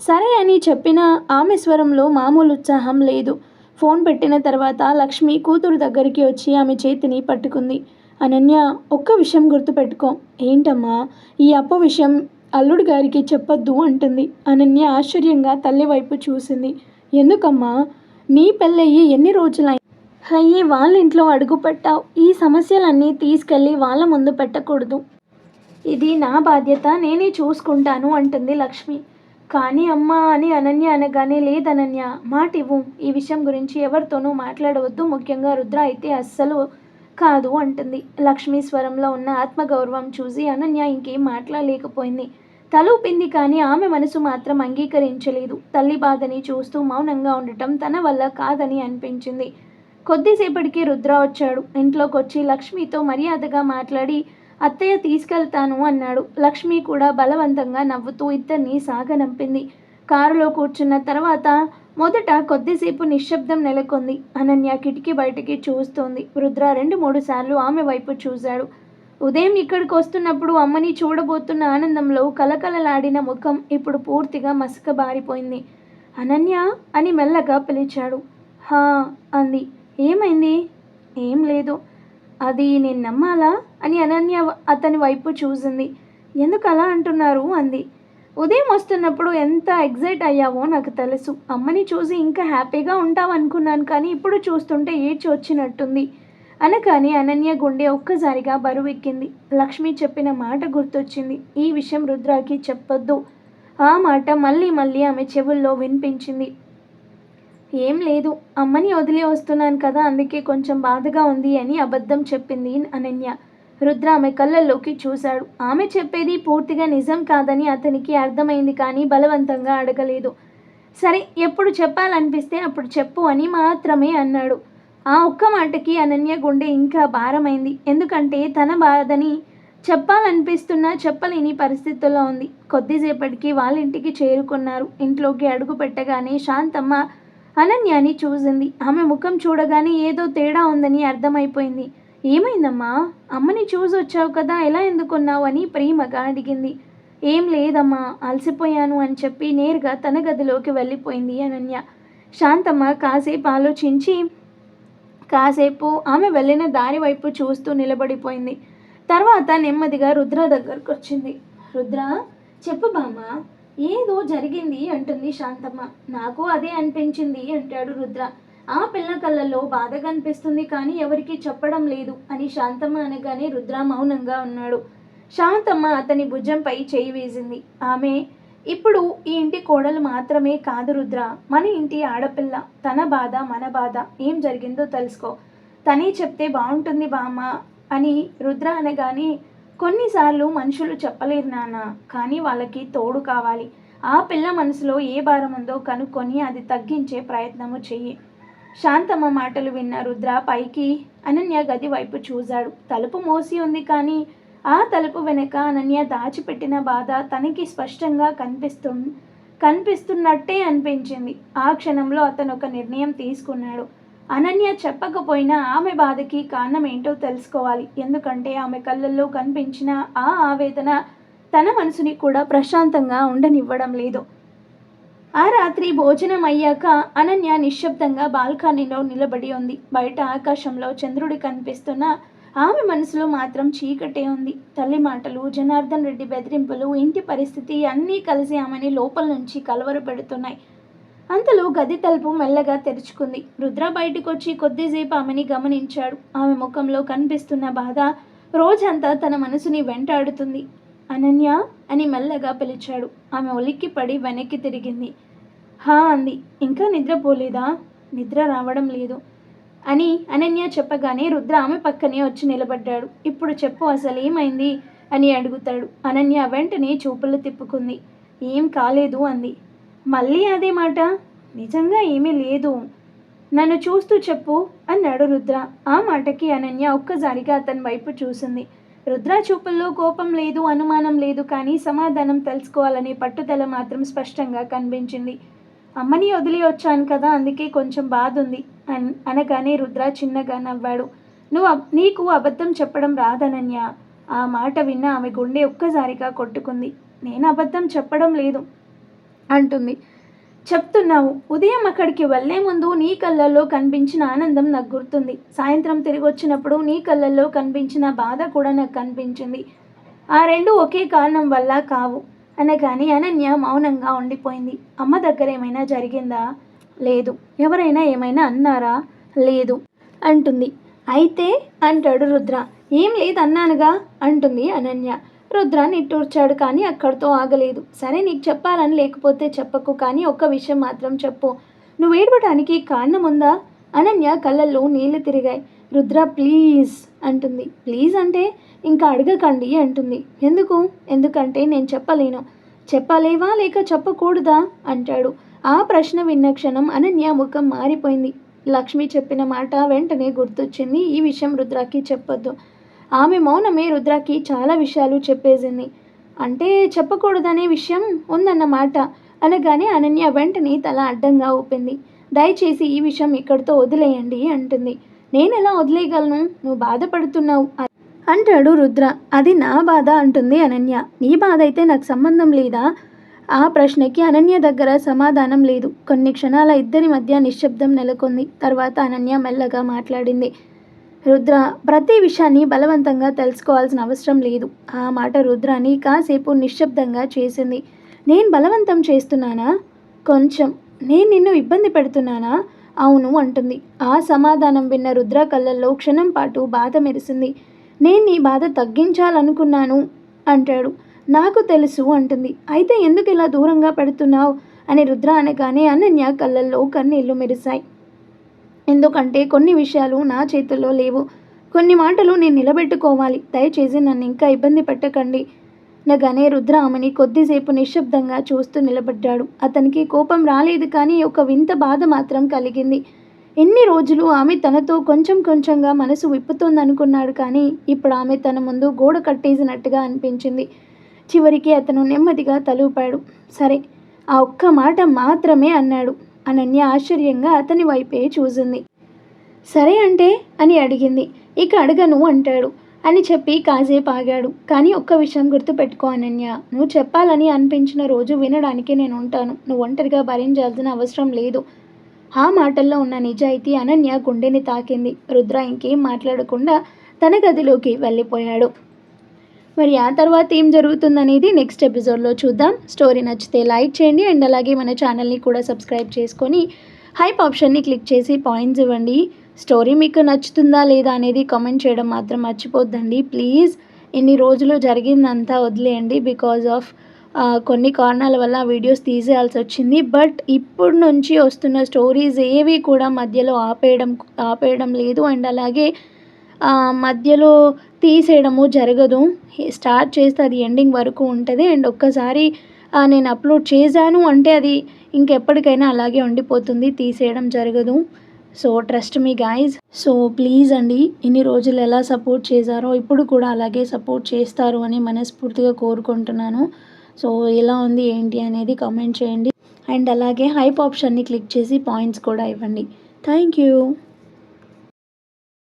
సరే అని చెప్పిన ఆమె స్వరంలో మామూలు ఉత్సాహం లేదు. ఫోన్ పెట్టిన తర్వాత లక్ష్మి కూతురు దగ్గరికి వచ్చి ఆమె చేతిని పట్టుకుంది. అనన్య, ఒక్క విషయం గుర్తుపెట్టుకో. ఏంటమ్మా? ఈ అప్పు విషయం అల్లుడు గారికి చెప్పొద్దు అంటుంది. అనన్య ఆశ్చర్యంగా తల్లి వైపు చూసింది. ఎందుకమ్మా? నీ పెళ్ళయ్యి ఎన్ని రోజులయ్యి వాళ్ళ ఇంట్లో అడుగు పెట్టావు. ఈ సమస్యలన్నీ తీసుకెళ్ళి వాళ్ళ ముందు పెట్టకూడదు. ఇది నా బాధ్యత, నేనే చూసుకుంటాను అంటుంది లక్ష్మి. కానీ అమ్మా అని అనన్య అనగానే, లేదనన్య, మాటివ్వు. ఈ విషయం గురించి ఎవరితోనూ మాట్లాడవద్దు, ముఖ్యంగా రుద్ర అయితే అస్సలు కాదు అంటుంది. లక్ష్మి స్వరంలో ఉన్న ఆత్మగౌరవం చూసి అనన్య ఇంకేం మాట్లాడలేకపోయింది. తలూపింది, కానీ ఆమె మనసు మాత్రం అంగీకరించలేదు. తల్లి బాధని చూస్తూ మౌనంగా ఉండటం తన వల్ల కాదని అనిపించింది. కొద్దిసేపటికి రుద్ర వచ్చాడు. ఇంట్లోకి వచ్చి లక్ష్మితో మర్యాదగా మాట్లాడి, అత్తయ్య తీసుకెళ్తాను అన్నాడు. లక్ష్మి కూడా బలవంతంగా నవ్వుతూ ఇద్దరిని సాగనంపింది. కారులో కూర్చున్న తర్వాత మొదట కొద్దిసేపు నిశ్శబ్దం నెలకొంది. అనన్య కిటికీ బయటికి చూస్తోంది. రుద్ర 2-3 సార్లు ఆమె వైపు చూశాడు. ఉదయం ఇక్కడికి వస్తున్నప్పుడు అమ్మని చూడబోతున్న ఆనందంలో కలకలలాడిన ముఖం ఇప్పుడు పూర్తిగా మసకబారిపోయింది. అనన్య అని మెల్లగా పిలిచాడు. హా అంది. ఏమైంది? ఏం లేదు. అది నేను నమ్మాలా అని అనన్య అతని వైపు చూసింది. ఎందుకు అలా అంటున్నారు అంది. ఉదయం వస్తున్నప్పుడు ఎంత ఎగ్జైట్ అయ్యావో నాకు తెలుసు. అమ్మని చూసి ఇంకా హ్యాపీగా ఉంటావు అనుకున్నాను, కానీ ఇప్పుడు చూస్తుంటే ఏడ్చి వచ్చినట్టుంది అనగానే అనన్య గుండె ఒక్కసారిగా బరువెక్కింది. లక్ష్మి చెప్పిన మాట గుర్తొచ్చింది. ఈ విషయం రుద్రాకి చెప్పొద్దు. ఆ మాట మళ్ళీ మళ్ళీ ఆమె చెవుల్లో వినిపించింది. ఏం లేదు, అమ్మని వదిలి వస్తున్నాను కదా, అందుకే కొంచెం బాధగా ఉంది అని అబద్ధం చెప్పింది అనన్య. రుద్ర ఆమె కళ్ళల్లోకి చూశాడు. ఆమె చెప్పేది పూర్తిగా నిజం కాదని అతనికి అర్థమైంది, కానీ బలవంతంగా అడగలేదు. సరే, ఎప్పుడు చెప్పాలనిపిస్తే అప్పుడు చెప్పు అని మాత్రమే అన్నాడు. ఆ ఒక్క మాటకి అనన్య గుండె ఇంకా భారమైంది. ఎందుకంటే తన బాధని చెప్పాలనిపిస్తున్నా చెప్పలేని పరిస్థితుల్లో ఉంది. కొద్దిసేపటికి వాళ్ళ ఇంటికి చేరుకున్నారు. ఇంట్లోకి అడుగు పెట్టగానే శాంతమ్మ అనన్యని చూసింది. ఆమె ముఖం చూడగానే ఏదో తేడా ఉందని అర్థమైపోయింది. ఏమైందమ్మా? అమ్మని చూసి వచ్చావు కదా, ఎలా ఎందుకున్నావు అని ప్రేమగా అడిగింది. ఏం లేదమ్మా, అలసిపోయాను అని చెప్పి నేరుగా తన గదిలోకి వెళ్ళిపోయింది అనన్య. శాంతమ్మ కాసేపు ఆలోచించి ఆమె వెళ్ళిన దారి వైపు చూస్తూ నిలబడిపోయింది. తర్వాత నెమ్మదిగా రుద్ర దగ్గరకు వచ్చింది. రుద్ర, చెప్పు బామ్మ, ఏదో జరిగింది అంటుంది శాంతమ్మ. నాకు అదే అనిపించింది అంటాడు రుద్ర. ఆ పిల్ల కళ్ళల్లో బాధ కనిపిస్తుంది, కానీ ఎవరికి చెప్పడం లేదు అని శాంతమ్మ అనగానే రుద్ర మౌనంగా ఉన్నాడు. శాంతమ్మ అతని భుజంపై చేయి వేసింది. ఆమె ఇప్పుడు ఈ ఇంటి కోడలు మాత్రమే కాదు రుద్ర, మన ఇంటి ఆడపిల్ల. తన బాధ మన బాధ. ఏం జరిగిందో తెలుసుకో. తనే చెప్తే బాగుంటుంది బామ్మ అని రుద్ర అనగానే, కొన్నిసార్లు మనుషులు చెప్పలేరు నాన్న, కానీ వాళ్ళకి తోడు కావాలి. ఆ పిల్ల మనసులో ఏ భారం ఉందో కనుక్కొని అది తగ్గించే ప్రయత్నము చెయ్యి. శాంతమ్మ మాటలు విన్న రుద్ర పైకి అనన్య గది వైపు చూశాడు. తలుపు మూసి ఉంది, కానీ ఆ తలుపు వెనుక అనన్య దాచిపెట్టిన బాధ తనకి స్పష్టంగా కనిపిస్తున్నట్టే అనిపించింది. ఆ క్షణంలో అతను ఒక నిర్ణయం తీసుకున్నాడు. అనన్య చెప్పకపోయినా ఆమె బాధకి కారణం ఏంటో తెలుసుకోవాలి. ఎందుకంటే ఆమె కళ్ళల్లో కనిపించిన ఆ ఆవేదన తన మనసుని కూడా ప్రశాంతంగా ఉండనివ్వడం లేదు. ఆ రాత్రి భోజనం అయ్యాక అనన్య నిశ్శబ్దంగా బాల్కనీలో నిలబడి ఉంది. బయట ఆకాశంలో చంద్రుడి కనిపిస్తున్న ఆమె మనసులో మాత్రం చీకటే ఉంది. తల్లి మాటలు, జనార్దన్ రెడ్డి బెదిరింపులు, ఇంటి పరిస్థితి అన్నీ కలిసి ఆమెని లోపల నుంచి కలవరపెడుతున్నాయి. అంతలో గది తలుపు మెల్లగా తెరుచుకుంది. రుద్ర బయటకు వచ్చి కొద్దిసేపు ఆమెని గమనించాడు. ఆమె ముఖంలో కనిపిస్తున్న బాధ రోజంతా తన మనసుని వెంటాడుతుంది. అనన్య అని మెల్లగా పిలిచాడు. ఆమె ఉలిక్కి పడి వెనక్కి తిరిగింది. హా అంది. ఇంకా నిద్రపోలేదా? నిద్ర రావడం లేదు అని అనన్య చెప్పగానే రుద్ర ఆమె పక్కనే వచ్చి నిలబడ్డాడు. ఇప్పుడు చెప్పు, అసలు ఏమైంది అని అడుగుతాడు. అనన్య వెంటనే చూపులు తిప్పుకుంది. ఏం కాలేదు అంది. మళ్ళీ అదే మాట? నిజంగా ఏమీ లేదు, నన్ను చూస్తూ చెప్పు అన్నాడు రుద్ర. ఆ మాటకి అనన్య ఒక్కసారిగా అతని వైపు చూసింది. రుద్ర చూపుల్లో కోపం లేదు, అనుమానం లేదు, కానీ సమాధానం తెలుసుకోవాలనే పట్టుదల మాత్రం స్పష్టంగా కనిపించింది. అమ్మని వదిలి వచ్చాను కదా, అందుకే కొంచెం బాధ ఉంది అనగానే రుద్ర చిన్నగా నవ్వాడు. నీకు అబద్ధం చెప్పడం రాదనన్య. ఆ మాట విన్న ఆమె గుండె ఒక్కసారిగా కొట్టుకుంది. నేను అబద్ధం చెప్పడం లేదు అంటుంది. చెప్తున్నావు. ఉదయం అక్కడికి వెళ్లే ముందు నీ కళ్ళల్లో కనిపించిన ఆనందం నాకు గుర్తుంది. సాయంత్రం తిరిగి వచ్చినప్పుడు నీ కళ్ళల్లో కనిపించిన బాధ కూడా నాకు కనిపించింది. ఆ రెండు ఒకే కారణం వల్ల కావు అనగానే అనన్య మౌనంగా ఉండిపోయింది. అమ్మ దగ్గర ఏమైనా జరిగిందా? లేదు. ఎవరైనా ఏమైనా అన్నారా? లేదు అంటుంది. అయితే అంటాడు రుద్ర. ఏం లేదన్నానుగా అంటుంది అనన్య. రుద్ర నిట్టూర్చాడు, కానీ అక్కడితో ఆగలేదు. సరే, నీకు చెప్పాలని లేకపోతే చెప్పకు, కానీ ఒక్క విషయం మాత్రం చెప్పు. నువ్వు ఏడవడానికి కారణం ఉందా? అనన్య కళ్ళల్లో నీళ్లు తిరిగాయి. రుద్ర ప్లీజ్ అంటుంది. ప్లీజ్ అంటే ఇంకా అడగకండి అంటుంది. ఎందుకు? ఎందుకంటే నేను చెప్పలేను. చెప్పలేవా లేక చెప్పకూడదా అంటాడు. ఆ ప్రశ్న విన్న క్షణం అనన్య ముఖం మారిపోయింది. లక్ష్మి చెప్పిన మాట వెంటనే గుర్తొచ్చింది. ఈ విషయం రుద్రకి చెప్పొద్దు. ఆమె మౌనమే రుద్రకి చాలా విషయాలు చెప్పేసింది. అంటే చెప్పకూడదనే విషయం ఉందన్నమాట అనగానే అనన్య వెంటనే తల అడ్డంగా ఊపింది. దయచేసి ఈ విషయం ఇక్కడితో వదిలేయండి అంటుంది. నేనెలా వదిలేయగలను? నువ్వు బాధపడుతున్నావు అంటాడు రుద్ర. అది నా బాధ అంటుంది అనన్య. నీ బాధ అయితే నాకు సంబంధం లేదా? ఆ ప్రశ్నకి అనన్య దగ్గర సమాధానం లేదు. కొన్ని క్షణాల ఇద్దరి మధ్య నిశ్శబ్దం నెలకొంది. తర్వాత అనన్య మెల్లగా మాట్లాడింది. రుద్ర, ప్రతి విషయాన్ని బలవంతంగా తెలుసుకోవాల్సిన అవసరం లేదు. ఆ మాట రుద్రాని కాసేపు నిశ్శబ్దంగా చేసింది. నేను బలవంతం చేస్తున్నానా? కొంచెం. నేను నిన్ను ఇబ్బంది పెడుతున్నానా? అవును అంటుంది. ఆ సమాధానం విన్న రుద్ర కళ్ళల్లో క్షణం పాటు బాధ మెరిసింది. నేను నీ బాధ తగ్గించాలనుకున్నాను అంటాడు. నాకు తెలుసు అంటుంది. అయితే ఎందుకు ఇలా దూరంగా పెడుతున్నావు అని రుద్ర అనగానే అనన్య కళ్ళల్లో కన్నీళ్లు మెరిశాయి. ఎందుకంటే కొన్ని విషయాలు నా చేతుల్లో లేవు. కొన్ని మాటలు నేను నిలబెట్టుకోవాలి. దయచేసి నన్ను ఇంకా ఇబ్బంది పెట్టకండి అనగానే రుద్ర ఆమెని కొద్దిసేపు నిశ్శబ్దంగా చూస్తూ నిలబడ్డాడు. అతనికి కోపం రాలేదు, కానీ ఒక వింత బాధ మాత్రం కలిగింది. ఎన్ని రోజులు ఆమె తనతో కొంచెం కొంచెంగా మనసు విప్పుతోందనుకున్నాడు, కానీ ఇప్పుడు ఆమె తన ముందు గోడ కట్టేసినట్టుగా అనిపించింది. చివరికి అతను నెమ్మదిగా తలూపాడు. సరే, ఆ ఒక్క మాట మాత్రమే అన్నాడు. అనన్య ఆశ్చర్యంగా అతని వైపే చూసింది. సరే అంటే అని అడిగింది. ఇక అడగను అంటాడు అని చెప్పి కాసేపు ఆగాడు. కానీ ఒక్క విషయం గుర్తుపెట్టుకో అనన్య, నువ్వు చెప్పాలని అనిపించిన రోజు వినడానికి నేను ఉంటాను. నువ్వు ఒంటరిగా భరించాల్సిన అవసరం లేదు. ఆ మాటల్లో ఉన్న నిజాయితీ అనన్య గుండెని తాకింది. రుద్ర ఇంకేం మాట్లాడకుండా తన గదిలోకి వెళ్ళిపోయాడు. మరి ఆ తర్వాత ఏం జరుగుతుందనేది నెక్స్ట్ ఎపిసోడ్లో చూద్దాం. స్టోరీ నచ్చితే లైక్ చేయండి అండ్ అలాగే మన ఛానల్ని కూడా సబ్స్క్రైబ్ చేసుకొని హైప్ ఆప్షన్ని క్లిక్ చేసి పాయింట్స్ ఇవ్వండి. స్టోరీ మీకు నచ్చుతుందా లేదా అనేది కామెంట్ చేయడం మాత్రం మర్చిపోద్దండి ప్లీజ్. ఇన్ని రోజులు జరిగిందంతా వదిలేయండి. బికాజ్ ఆఫ్ కొన్ని కారణాల వల్ల వీడియోస్ తీసేయాల్సి వచ్చింది. బట్ ఇప్పుడు నుంచి వస్తున్న స్టోరీస్ ఏవి కూడా మధ్యలో ఆపేయడం లేదు అండ్ అలాగే మధ్యలో తీసేయడము జరగదు. స్టార్ట్ చేస్తే అది ఎండింగ్ వరకు ఉంటుంది. అండ్ ఒక్కసారి నేను అప్లోడ్ చేశాను అంటే అది ఇంకెప్పటికైనా అలాగే ఉండిపోతుంది, తీసేయడం జరగదు. So trust me guys. So please అండి, ఇన్ని రోజులు ఎలా సపోర్ట్ చేశారో ఇప్పుడు కూడా అలాగే సపోర్ట్ చేస్తారు అని మనస్ఫూర్తిగా కోరుకుంటున్నాను. సో ఎలా ఉంది ఏంటి అనేది కామెంట్ చేయండి అండ్ అలాగే హైప్ ఆప్షన్ని క్లిక్ చేసి పాయింట్స్ కూడా ఇవ్వండి. Thank you.